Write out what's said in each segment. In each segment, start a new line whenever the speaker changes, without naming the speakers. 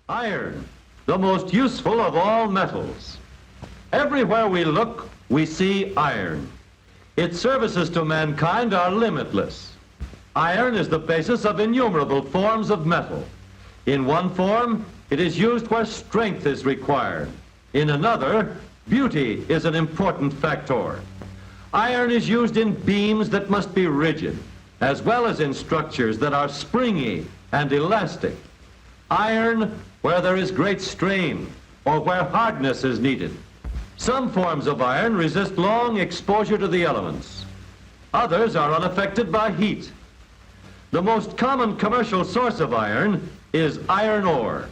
Iron, the most useful of all metals. Everywhere we look, we see iron. Its services to mankind are limitless. Iron is the basis of innumerable forms of metal. In one form, it is used where strength is required. In another, beauty is an important factor. Iron is used in beams that must be rigid, as well as in structures that are springy and elastic. Iron where there is great strain or where hardness is needed. Some forms of iron resist long exposure to the elements. Others are unaffected by heat. The most common commercial source of iron is iron ore.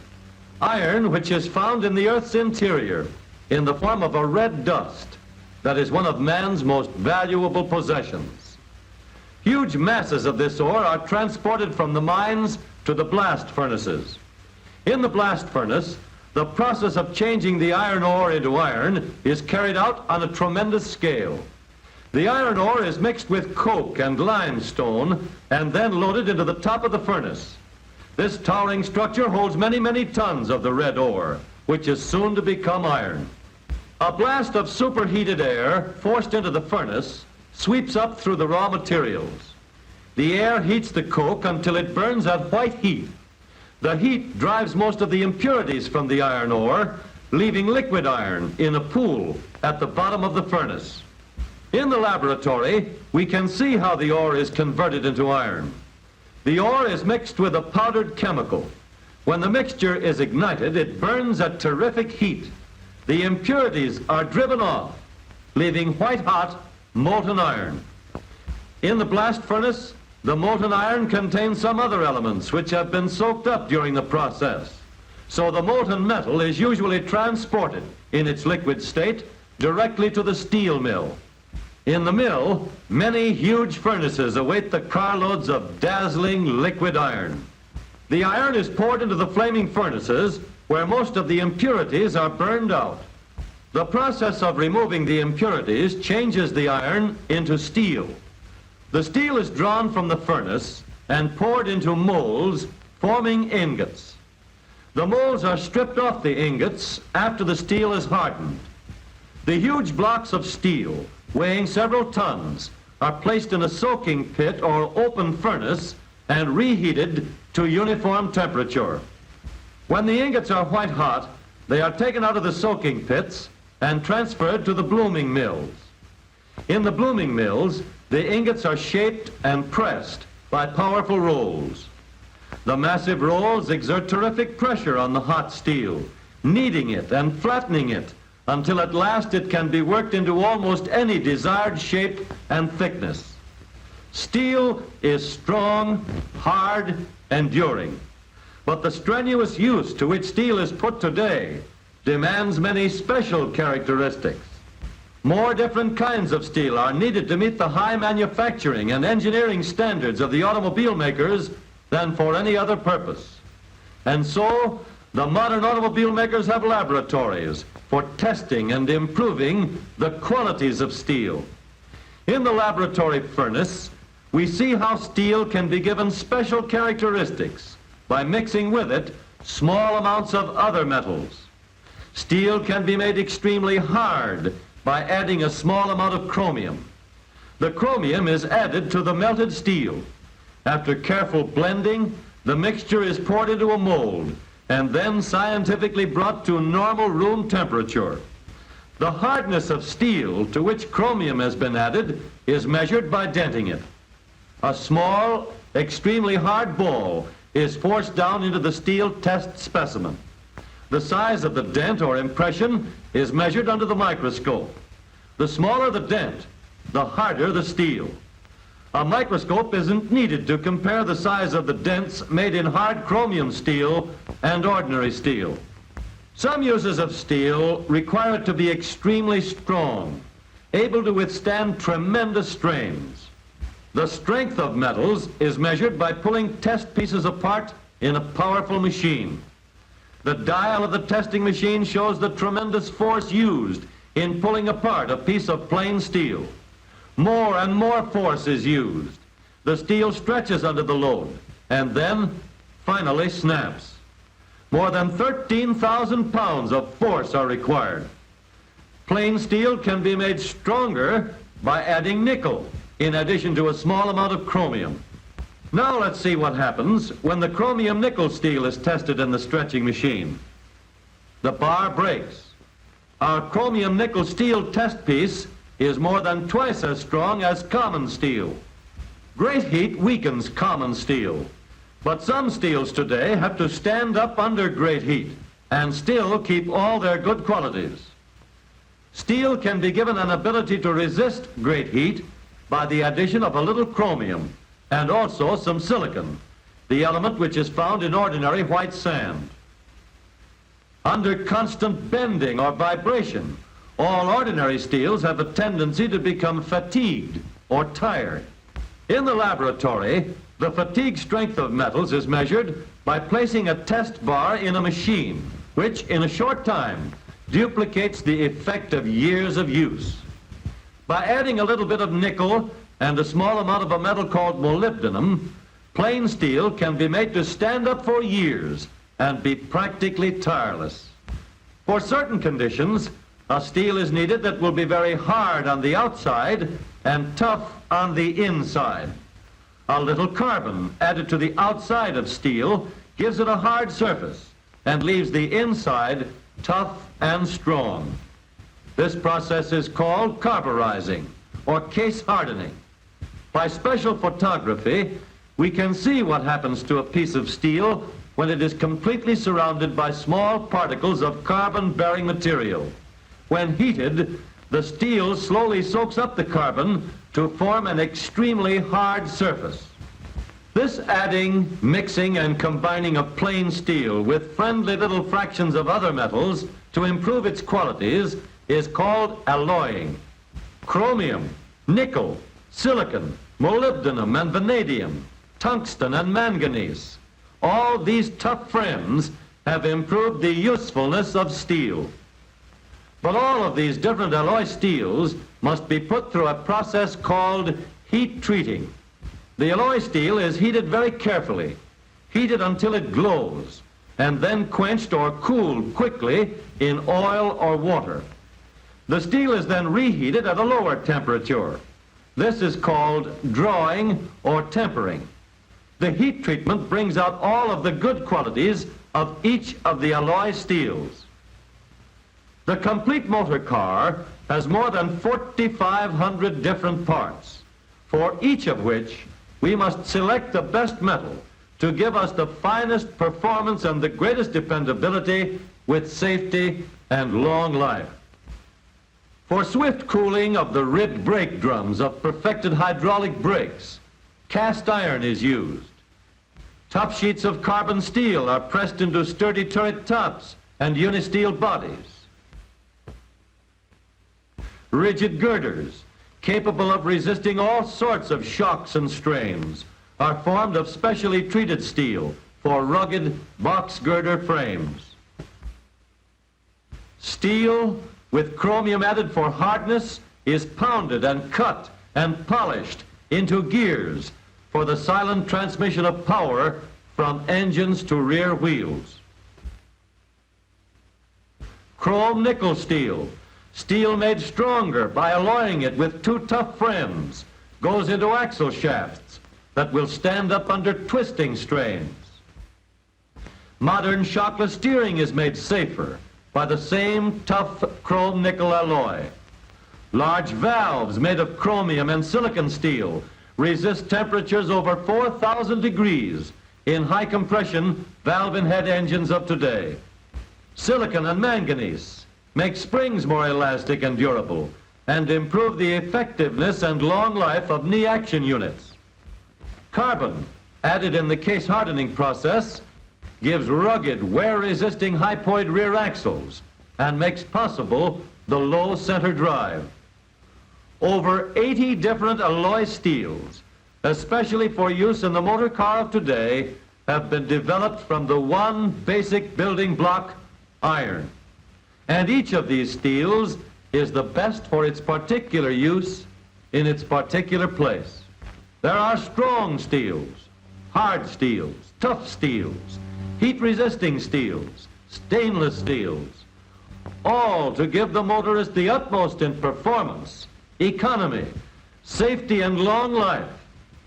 Iron which is found in the Earth's interior in the form of a red dust that is one of man's most valuable possessions. Huge masses of this ore are transported from the mines to the blast furnaces. In the blast furnace, the process of changing the iron ore into iron is carried out on a tremendous scale. The iron ore is mixed with coke and limestone and then loaded into the top of the furnace. This towering structure holds many, many tons of the red ore, which is soon to become iron. A blast of superheated air forced into the furnace sweeps up through the raw materials. The air heats the coke until it burns at white heat. The heat drives most of the impurities from the iron ore, leaving liquid iron in a pool at the bottom of the furnace. In the laboratory, we can see how the ore is converted into iron. The ore is mixed with a powdered chemical. When the mixture is ignited, it burns at terrific heat. The impurities are driven off, leaving white-hot molten iron. In the blast furnace, the molten iron contains some other elements which have been soaked up during the process. So the molten metal is usually transported in its liquid state directly to the steel mill. In the mill, many huge furnaces await the carloads of dazzling liquid iron. The iron is poured into the flaming furnaces where most of the impurities are burned out. The process of removing the impurities changes the iron into steel. The steel is drawn from the furnace and poured into molds, forming ingots. The molds are stripped off the ingots after the steel is hardened. The huge blocks of steel, weighing several tons, are placed in a soaking pit or open furnace and reheated to uniform temperature. When the ingots are white hot, they are taken out of the soaking pits and transferred to the blooming mills. In the blooming mills, the ingots are shaped and pressed by powerful rolls. The massive rolls exert terrific pressure on the hot steel, kneading it and flattening it until at last it can be worked into almost any desired shape and thickness. Steel is strong, hard, enduring. But the strenuous use to which steel is put today demands many special characteristics. More different kinds of steel are needed to meet the high manufacturing and engineering standards of the automobile makers than for any other purpose. And so, the modern automobile makers have laboratories for testing and improving the qualities of steel. In the laboratory furnace, we see how steel can be given special characteristics by mixing with it small amounts of other metals. Steel can be made extremely hard by adding a small amount of chromium. The chromium is added to the melted steel. After careful blending, the mixture is poured into a mold and then scientifically brought to normal room temperature. The hardness of steel to which chromium has been added is measured by denting it. A small, extremely hard ball is forced down into the steel test specimen. The size of the dent or impression is measured under the microscope. The smaller the dent, the harder the steel. A microscope isn't needed to compare the size of the dents made in hard chromium steel and ordinary steel. Some uses of steel require it to be extremely strong, able to withstand tremendous strains. The strength of metals is measured by pulling test pieces apart in a powerful machine. The dial of the testing machine shows the tremendous force used in pulling apart a piece of plain steel. More and more force is used. The steel stretches under the load and then finally snaps. More than 13,000 pounds of force are required. Plain steel can be made stronger by adding nickel in addition to a small amount of chromium. Now let's see what happens when the chromium nickel steel is tested in the stretching machine. The bar breaks. Our chromium nickel steel test piece is more than twice as strong as common steel. Great heat weakens common steel, but some steels today have to stand up under great heat and still keep all their good qualities. Steel can be given an ability to resist great heat by the addition of a little chromium and also some silicon, the element which is found in ordinary white sand. Under constant bending or vibration, all ordinary steels have a tendency to become fatigued or tired. In the laboratory, the fatigue strength of metals is measured by placing a test bar in a machine, which in a short time duplicates the effect of years of use. By adding a little bit of nickel and a small amount of a metal called molybdenum, plain steel can be made to stand up for years and be practically tireless. For certain conditions, a steel is needed that will be very hard on the outside and tough on the inside. A little carbon added to the outside of steel gives it a hard surface and leaves the inside tough and strong. This process is called carburizing or case hardening. By special photography, we can see what happens to a piece of steel when it is completely surrounded by small particles of carbon-bearing material. When heated, the steel slowly soaks up the carbon to form an extremely hard surface. This adding, mixing, and combining of plain steel with friendly little fractions of other metals to improve its qualities is called alloying. Chromium, nickel, silicon, molybdenum and vanadium, tungsten and manganese. All these tough friends have improved the usefulness of steel. But all of these different alloy steels must be put through a process called heat treating. The alloy steel is heated very carefully, heated until it glows, and then quenched or cooled quickly in oil or water. The steel is then reheated at a lower temperature. This is called drawing or tempering. The heat treatment brings out all of the good qualities of each of the alloy steels. The complete motor car has more than 4,500 different parts, for each of which we must select the best metal to give us the finest performance and the greatest dependability with safety and long life. For swift cooling of the ribbed brake drums of perfected hydraulic brakes, cast iron is used. Top sheets of carbon steel are pressed into sturdy turret tops and uni-steel bodies. Rigid girders, capable of resisting all sorts of shocks and strains, are formed of specially treated steel for rugged box girder frames. Steel with chromium added for hardness is pounded and cut and polished into gears for the silent transmission of power from engines to rear wheels. Chrome nickel steel, steel made stronger by alloying it with two tough friends, goes into axle shafts that will stand up under twisting strains. Modern shockless steering is made safer by the same tough chrome nickel alloy. Large valves made of chromium and silicon steel resist temperatures over 4,000 degrees in high compression valve and head engines of today. Silicon and manganese make springs more elastic and durable and improve the effectiveness and long life of knee action units. Carbon, added in the case hardening process, gives rugged, wear-resisting hypoid rear axles and makes possible the low center drive. Over 80 different alloy steels, especially for use in the motor car of today, have been developed from the one basic building block, iron. And each of these steels is the best for its particular use in its particular place. There are strong steels, hard steels, tough steels, heat-resisting steels, stainless steels, all to give the motorist the utmost in performance, economy, safety, and long life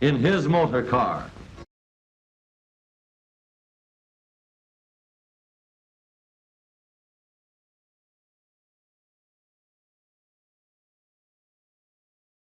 in his motor car.